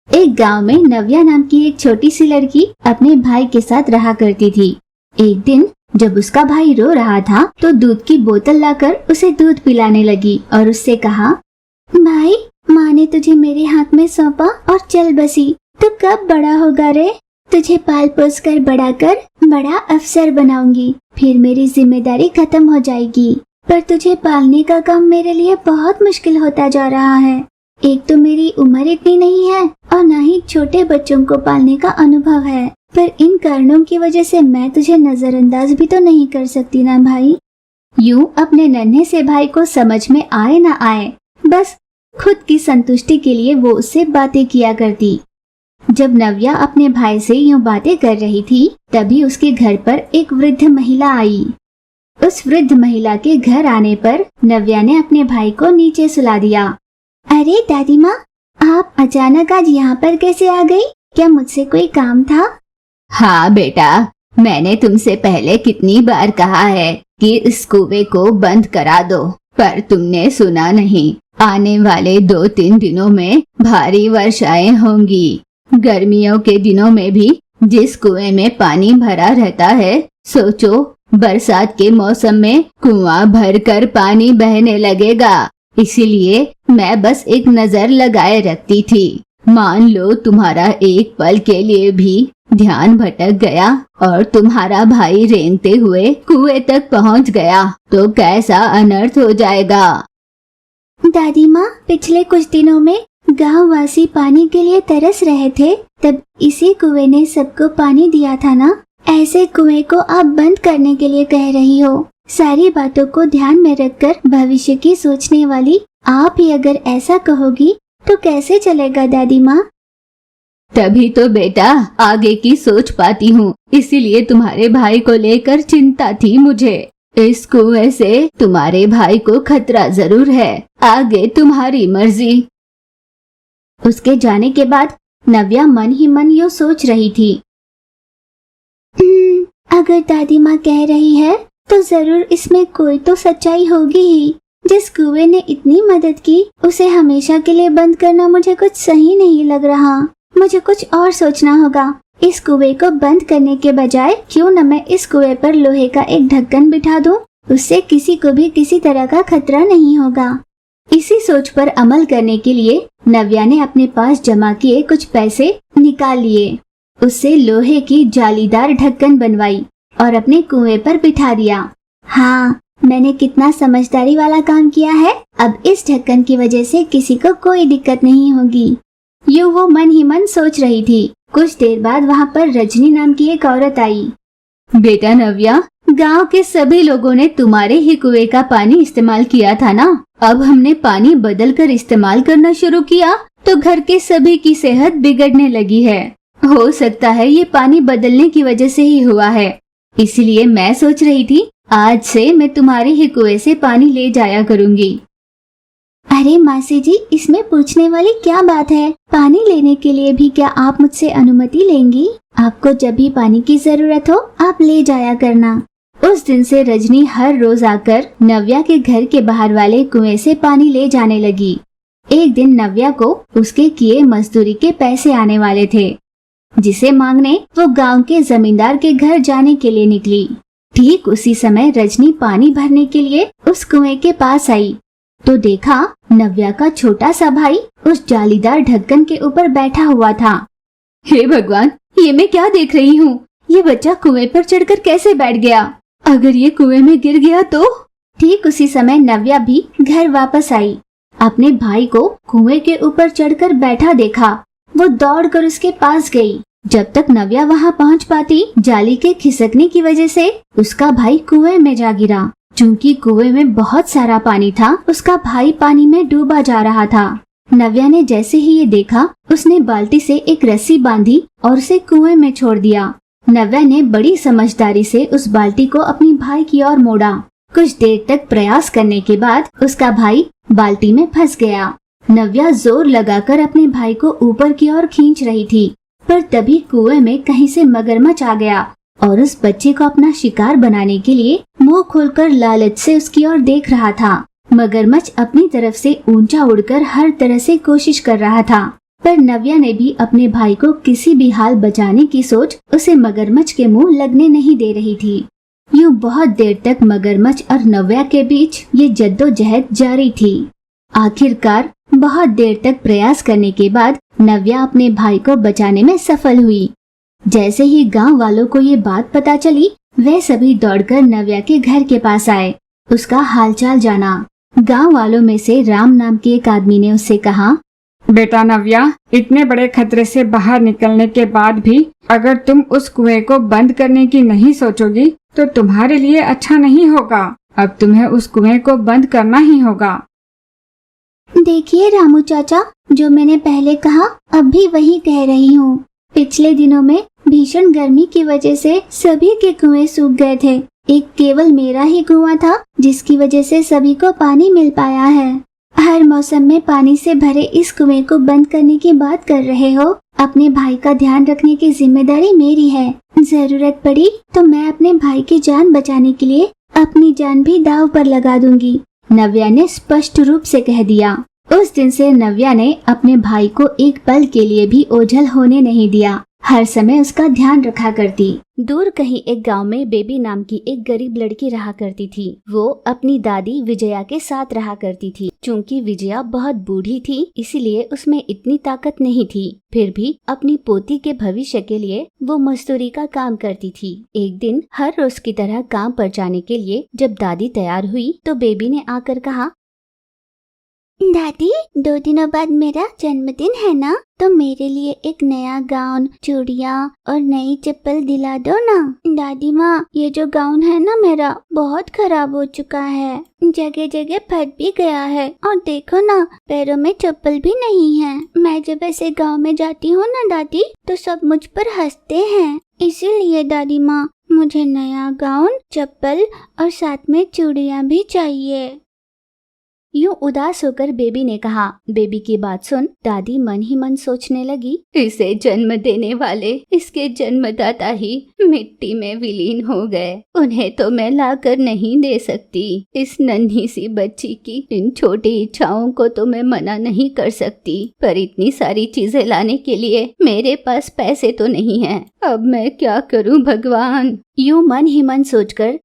एक गांव में नव्या नाम की एक छोटी सी लड़की अपने भाई के साथ रहा करती थी। एक दिन जब उसका भाई रो रहा था तो दूध की बोतल लाकर उसे दूध पिलाने लगी और उससे कहा, भाई, माँ ने तुझे मेरे हाथ में सौंपा और चल बसी। तू कब बड़ा होगा रे? तुझे पाल पोस कर बड़ा कर बड़ा अफसर बनाऊंगी, फिर मेरी जिम्मेदारी खत्म हो जाएगी। पर तुझे पालने का काम मेरे लिए बहुत मुश्किल होता जा रहा है। एक तो मेरी उम्र इतनी नहीं है और न ही छोटे बच्चों को पालने का अनुभव है, पर इन कारणों की वजह से मैं तुझे नजरअंदाज भी तो नहीं कर सकती ना भाई। यूं अपने नन्हे से भाई को समझ में आए ना आए, बस खुद की संतुष्टि के लिए वो उससे बातें किया करती। जब नव्या अपने भाई से यूं बातें कर रही थी, तभी उसके घर पर एक वृद्ध महिला आई। उस वृद्ध महिला के घर आने पर नव्या ने अपने भाई को नीचे सुला दिया। अरे दादी माँ, आप अचानक आज यहाँ पर कैसे आ गई? क्या मुझसे कोई काम था? हाँ बेटा, मैंने तुमसे पहले कितनी बार कहा है कि इस कुएं को बंद करा दो, पर तुमने सुना नहीं। आने वाले 2-3 दिनों में भारी वर्षाएं होंगी। गर्मियों के दिनों में भी जिस कुएं में पानी भरा रहता है, सोचो बरसात के मौसम में कुआं भरकर पानी बहने लगेगा। इसीलिए मैं बस एक नजर लगाए रखती थी। मान लो तुम्हारा एक पल के लिए भी ध्यान भटक गया और तुम्हारा भाई रेंगते हुए कुएं तक पहुंच गया तो कैसा अनर्थ हो जाएगा। दादी माँ, पिछले कुछ दिनों में गाँव वासी पानी के लिए तरस रहे थे, तब इसी कुएं ने सबको पानी दिया था ना। ऐसे कुएं को आप बंद करने के लिए कह रही हो। सारी बातों को ध्यान में रखकर भविष्य की सोचने वाली आप ही अगर ऐसा कहोगी तो कैसे चलेगा दादी माँ? तभी तो बेटा आगे की सोच पाती हूँ, इसीलिए तुम्हारे भाई को लेकर चिंता थी मुझे। इस कुएं से तुम्हारे भाई को खतरा जरूर है, आगे तुम्हारी मर्जी। उसके जाने के बाद नव्या मन ही मन यूं सोच रही थी, अगर दादी माँ कह रही है तो जरूर इसमें कोई तो सच्चाई होगी ही। जिस कुएं ने इतनी मदद की, उसे हमेशा के लिए बंद करना मुझे कुछ सही नहीं लग रहा। मुझे कुछ और सोचना होगा। इस कुएं को बंद करने के बजाय क्यों न मैं इस कुएं पर लोहे का एक ढक्कन बिठा दूं, उससे किसी को भी किसी तरह का खतरा नहीं होगा। इसी सोच पर अमल करने के लिए नव्या ने अपने पास जमा किए कुछ पैसे निकाल लिए। उससे लोहे की जालीदार ढक्कन बनवाई और अपने कुएं पर बिठा दिया। हाँ, मैंने कितना समझदारी वाला काम किया है। अब इस ढक्कन की वजह से किसी को कोई दिक्कत नहीं होगी। यूं वो मन ही मन सोच रही थी। कुछ देर बाद वहाँ पर रजनी नाम की एक औरत आई। बेटा नव्या, गांव के सभी लोगों ने तुम्हारे ही कुएं का पानी इस्तेमाल किया था ना। अब हमने पानी बदल कर इस्तेमाल करना शुरू किया तो घर के सभी की सेहत बिगड़ने लगी है। हो सकता है ये पानी बदलने की वजह से ही हुआ है। इसलिए मैं सोच रही थी आज से मैं तुम्हारे ही कुएं से पानी ले जाया करूंगी। अरे मासी जी, इसमें पूछने वाली क्या बात है? पानी लेने के लिए भी क्या आप मुझसे अनुमति लेंगी? आपको जब भी पानी की जरूरत हो आप ले जाया करना। उस दिन से रजनी हर रोज आकर नव्या के घर के बाहर वाले कुएं से पानी ले जाने लगी। एक दिन नव्या को उसके किए मजदूरी के पैसे आने वाले थे, जिसे मांगने वो गांव के जमींदार के घर जाने के लिए निकली। ठीक उसी समय रजनी पानी भरने के लिए उस कुएं के पास आई तो देखा नव्या का छोटा सा भाई उस जालीदार ढक्कन के ऊपर बैठा हुआ था। हे भगवान, ये मैं क्या देख रही हूँ? ये बच्चा कुएं पर चढ़कर कैसे बैठ गया? अगर ये कुएं में गिर गया तो? ठीक उसी समय नव्या भी घर वापस आई। अपने भाई को कुएं के ऊपर चढ़कर बैठा देखा। वो दौड़कर उसके पास गई। जब तक नव्या वहां पहुंच पाती, जाली के खिसकने की वजह से उसका भाई कुएं में जा गिरा। चूंकि कुएं में बहुत सारा पानी था, उसका भाई पानी में डूबा जा रहा था। नव्या ने जैसे ही ये देखा, उसने बाल्टी से एक रस्सी बांधी और उसे कुएं में छोड़ दिया। नव्या ने बड़ी समझदारी से उस बाल्टी को अपनी भाई की ओर मोड़ा। कुछ देर तक प्रयास करने के बाद उसका भाई बाल्टी में फंस गया। नव्या जोर लगाकर अपने भाई को ऊपर की ओर खींच रही थी, पर तभी कुएं में कहीं से मगरमच्छ आ गया और उस बच्चे को अपना शिकार बनाने के लिए मुंह खोलकर लालच से उसकी ओर देख रहा था। मगरमच्छ अपनी तरफ से ऊंचा उड़कर हर तरह से कोशिश कर रहा था, पर नव्या ने भी अपने भाई को किसी भी हाल बचाने की सोच उसे मगरमच्छ के मुंह लगने नहीं दे रही थी। यूं बहुत देर तक मगरमच्छ और नव्या के बीच ये जद्दोजहद जारी थी। आखिरकार बहुत देर तक प्रयास करने के बाद नव्या अपने भाई को बचाने में सफल हुई। जैसे ही गांव वालों को ये बात पता चली, वे सभी दौड़कर नव्या के घर के पास आए, उसका हालचाल जाना। गांव वालों में से राम नाम के एक आदमी ने उससे कहा, बेटा नव्या, इतने बड़े खतरे से बाहर निकलने के बाद भी अगर तुम उस कुएं को बंद करने की नहीं सोचोगी तो तुम्हारे लिए अच्छा नहीं होगा। अब तुम्हें उस कुएं को बंद करना ही होगा। देखिए रामू चाचा, जो मैंने पहले कहा अब भी वही कह रही हूँ। पिछले दिनों में भीषण गर्मी की वजह से सभी के कुएं सूख गए थे। एक केवल मेरा ही कुआं था जिसकी वजह से सभी को पानी मिल पाया है। हर मौसम में पानी से भरे इस कुएं को बंद करने की बात कर रहे हो। अपने भाई का ध्यान रखने की जिम्मेदारी मेरी है। जरूरत पड़ी तो मैं अपने भाई की जान बचाने के लिए अपनी जान भी दांव पर लगा दूंगी, नव्या ने स्पष्ट रूप से कह दिया। उस दिन से नव्या ने अपने भाई को एक पल के लिए भी ओझल होने नहीं दिया। हर समय उसका ध्यान रखा करती। दूर कहीं एक गांव में बेबी नाम की एक गरीब लड़की रहा करती थी। वो अपनी दादी विजया के साथ रहा करती थी। चूंकि विजया बहुत बूढ़ी थी, इसीलिए उसमें इतनी ताकत नहीं थी। फिर भी अपनी पोती के भविष्य के लिए वो मजदूरी का काम करती थी। एक दिन हर रोज की तरह काम पर जाने के लिए जब दादी तैयार हुई तो बेबी ने आकर कहा, दादी, 2 दिनों बाद मेरा जन्मदिन है ना, तो मेरे लिए एक नया गाउन, चूड़ियाँ और नई चप्पल दिला दो ना। दादी माँ, ये जो गाउन है ना मेरा बहुत खराब हो चुका है, जगह जगह फट भी गया है और देखो ना पैरों में चप्पल भी नहीं है। मैं जब ऐसे गांव में जाती हूँ ना दादी, तो सब मुझ पर हंसते हैं। इसीलिए दादी माँ, मुझे नया गाउन, चप्पल और साथ में चूड़ियाँ भी चाहिए। यूं उदास होकर बेबी ने कहा। बेबी की बात सुन दादी मन ही मन सोचने लगी, इसे जन्म देने वाले इसके जन्मदाता ही मिट्टी में विलीन हो गए। उन्हें तो मैं लाकर नहीं दे सकती। इस नन्ही सी बच्ची की इन छोटी इच्छाओं को तो मैं मना नहीं कर सकती, पर इतनी सारी चीजें लाने के लिए मेरे पास पैसे तो नहीं है। अब मैं क्या करूं भगवान। यूं मन ही मन सोचकर,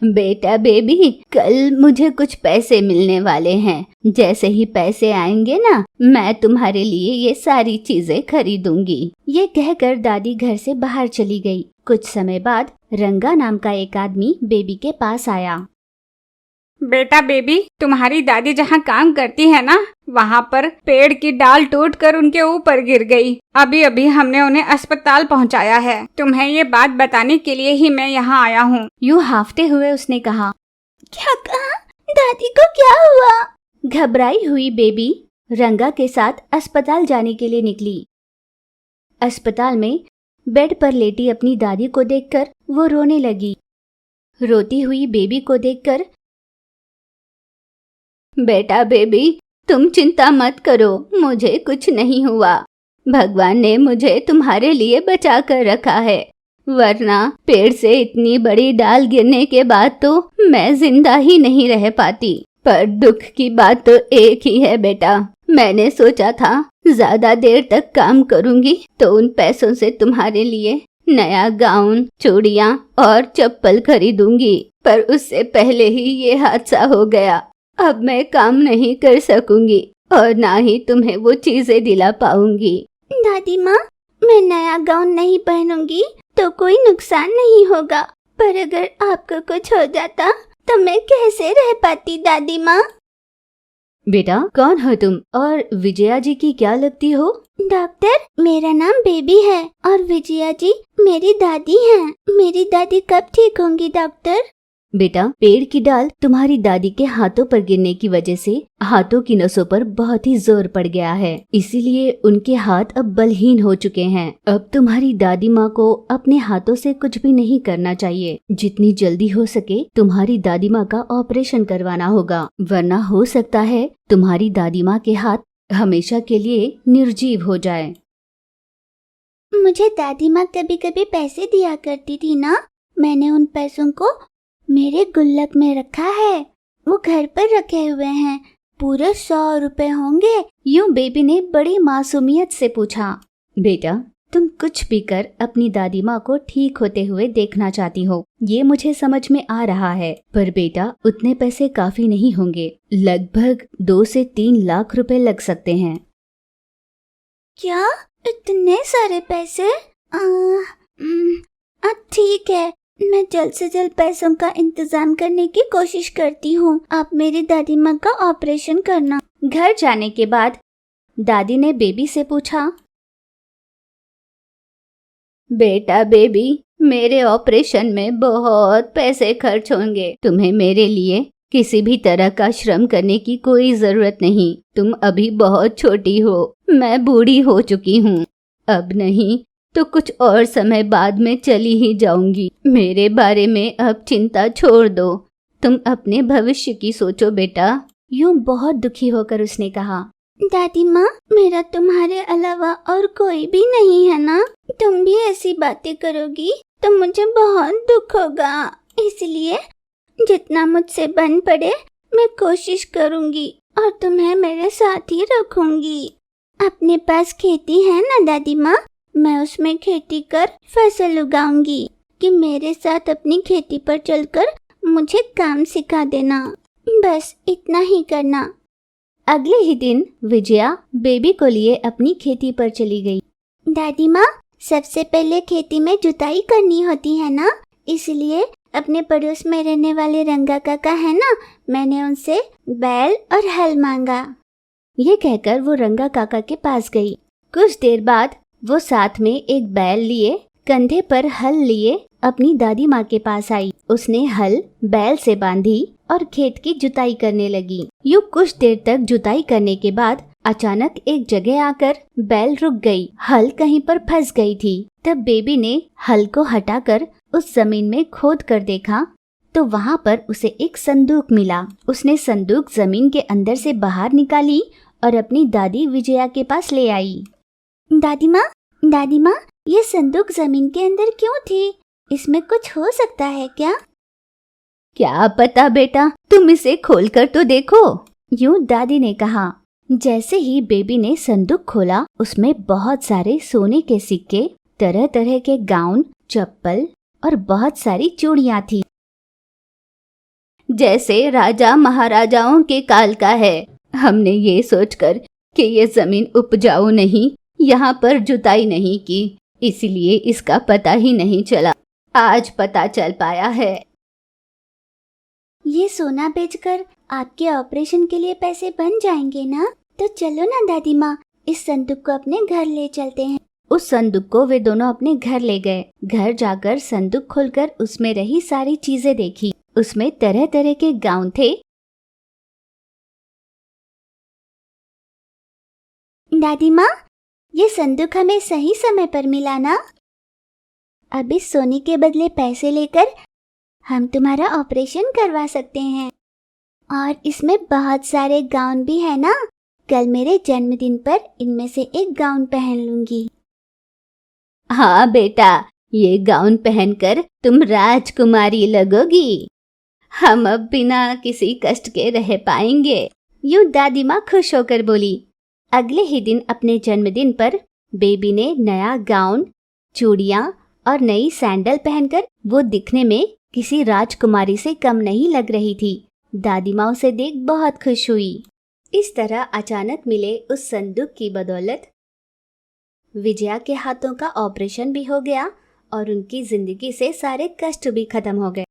बेटा बेबी, कल मुझे कुछ पैसे मिलने वाले हैं। जैसे ही पैसे आएंगे ना, मैं तुम्हारे लिए ये सारी चीजें खरीदूंगी। ये कहकर दादी घर से बाहर चली गई। कुछ समय बाद रंगा नाम का एक आदमी बेबी के पास आया। बेटा बेबी, तुम्हारी दादी जहाँ काम करती है ना, वहाँ पर पेड़ की डाल टूटकर उनके ऊपर गिर गई। अभी अभी हमने उन्हें अस्पताल पहुँचाया है। तुम्हें ये बात बताने के लिए ही मैं यहाँ आया हूँ। यूं हाफते हुए उसने कहा, क्या कहा? दादी को क्या हुआ? घबराई हुई बेबी रंगा के साथ अस्पताल जाने के लिए निकली। अस्पताल में बेड पर लेटी अपनी दादी को देखकर वो रोने लगी। रोती हुई बेबी को देखकर, बेटा बेबी, तुम चिंता मत करो, मुझे कुछ नहीं हुआ। भगवान ने मुझे तुम्हारे लिए बचा कर रखा है, वरना पेड़ से इतनी बड़ी डाल गिरने के बाद तो मैं जिंदा ही नहीं रह पाती। पर दुख की बात तो एक ही है बेटा, मैंने सोचा था ज्यादा देर तक काम करूंगी तो उन पैसों से तुम्हारे लिए नया गाउन, चूड़ियाँ और चप्पल खरीदूंगी, पर उससे पहले ही ये हादसा हो गया। अब मैं काम नहीं कर सकूंगी और ना ही तुम्हें वो चीजें दिला पाऊंगी। दादी माँ, मैं नया गाउन नहीं पहनूंगी तो कोई नुकसान नहीं होगा, पर अगर आपको कुछ हो जाता तो मैं कैसे रह पाती दादी माँ? बेटा, कौन हो तुम और विजया जी की क्या लगती हो? डॉक्टर, मेरा नाम बेबी है और विजया जी मेरी दादी हैं। मेरी दादी कब ठीक होंगी डॉक्टर? बेटा, पेड़ की डाल तुम्हारी दादी के हाथों पर गिरने की वजह से हाथों की नसों पर बहुत ही जोर पड़ गया है, इसीलिए उनके हाथ अब बलहीन हो चुके हैं। अब तुम्हारी दादी माँ को अपने हाथों से कुछ भी नहीं करना चाहिए। जितनी जल्दी हो सके तुम्हारी दादी माँ का ऑपरेशन करवाना होगा, वरना हो सकता है तुम्हारी दादी माँ के हाथ हमेशा के लिए निर्जीव हो जाए। मुझे दादी माँ कभी कभी पैसे दिया करती थी ना, मैंने उन पैसों को मेरे गुल्लक में रखा है। वो घर पर रखे हुए हैं, पूरे 100 रुपए होंगे? यूं बेबी ने बड़ी मासूमियत से पूछा। बेटा, तुम कुछ भी कर अपनी दादी माँ को ठीक होते हुए देखना चाहती हो, ये मुझे समझ में आ रहा है, पर बेटा उतने पैसे काफी नहीं होंगे। लगभग 2 से 3 लाख रुपए लग सकते हैं। क्या इतने सारे पैसे? ठीक है, मैं जल्द से जल्द पैसों का इंतजाम करने की कोशिश करती हूँ। आप मेरी दादी माँ का ऑपरेशन करना। घर जाने के बाद दादी ने बेबी से पूछा। बेटा बेबी, मेरे ऑपरेशन में बहुत पैसे खर्च होंगे। तुम्हें मेरे लिए किसी भी तरह का श्रम करने की कोई जरूरत नहीं। तुम अभी बहुत छोटी हो, मैं बूढ़ी हो चुकी हूँ। अब नहीं तो कुछ और समय बाद में चली ही जाऊंगी। मेरे बारे में अब चिंता छोड़ दो। तुम अपने भविष्य की सोचो बेटा। यूं बहुत दुखी होकर उसने कहा। दादी माँ, मेरा तुम्हारे अलावा और कोई भी नहीं है ना? तुम भी ऐसी बातें करोगी तो मुझे बहुत दुख होगा। इसलिए जितना मुझसे बन पड़े मैं कोशिश करूंगी और तुम्हें मेरे साथ ही रखूंगी। अपने पास खेती है ना दादी माँ? मैं उसमें खेती कर फसल उगाऊंगी कि मेरे साथ अपनी खेती पर चलकर मुझे काम सिखा देना। बस इतना ही करना। अगले ही दिन विजया बेबी को लिए अपनी खेती पर चली गई। दादी माँ, सबसे पहले खेती में जुताई करनी होती है ना, इसलिए अपने पड़ोस में रहने वाले रंगा काका है ना, मैंने उनसे बैल और हल मांगा। ये कहकर वो रंगा काका के पास गई। कुछ देर बाद वो साथ में एक बैल लिए, कंधे पर हल लिए अपनी दादी माँ के पास आई। उसने हल बैल से बांधी और खेत की जुताई करने लगी। यूं कुछ देर तक जुताई करने के बाद अचानक एक जगह आकर बैल रुक गई। हल कहीं पर फंस गई थी। तब बेबी ने हल को हटाकर उस जमीन में खोद कर देखा तो वहाँ पर उसे एक संदूक मिला। उसने संदूक जमीन के अंदर से बाहर निकाली और अपनी दादी विजया के पास ले आई। दादी माँ, ये संदूक जमीन के अंदर क्यों थी? इसमें कुछ हो सकता है क्या? क्या पता बेटा, तुम इसे खोलकर तो देखो। यूं दादी ने कहा। जैसे ही बेबी ने संदूक खोला, उसमें बहुत सारे सोने के सिक्के, तरह तरह के गाउन, चप्पल और बहुत सारी चूड़ियां थी। जैसे राजा महाराजाओं के काल का है। हमने ये सोचकर कि ये जमीन उपजाऊ नहीं, यहाँ पर जुताई नहीं की, इसलिए इसका पता ही नहीं चला। आज पता चल पाया है। ये सोना बेचकर आपके ऑपरेशन के लिए पैसे बन जाएंगे ना? तो चलो ना दादी माँ, इस संदूक को अपने घर ले चलते हैं। उस संदूक को वे दोनों अपने घर ले गए। घर जाकर संदूक खोलकर उसमें रही सारी चीजें देखी। उसमें तरह तरह के गाउन थे। दादी माँ, ये संदूक हमें सही समय पर मिला ना? अब इस सोने के बदले पैसे लेकर हम तुम्हारा ऑपरेशन करवा सकते हैं। और इसमें बहुत सारे गाउन भी है ना? कल मेरे जन्मदिन पर इनमें से एक गाउन पहन लूंगी। हाँ बेटा, ये गाउन पहनकर तुम राजकुमारी लगोगी। हम अब बिना किसी कष्ट के रह पाएंगे। यूं दादी माँ खुश होकर बोली। अगले ही दिन अपने जन्मदिन पर बेबी ने नया गाउन, चूड़ियाँ और नई सैंडल पहनकर वो दिखने में किसी राजकुमारी से कम नहीं लग रही थी। दादी माँ उसे देख बहुत खुश हुई। इस तरह अचानक मिले उस संदूक की बदौलत विजया के हाथों का ऑपरेशन भी हो गया और उनकी जिंदगी से सारे कष्ट भी खत्म हो गए।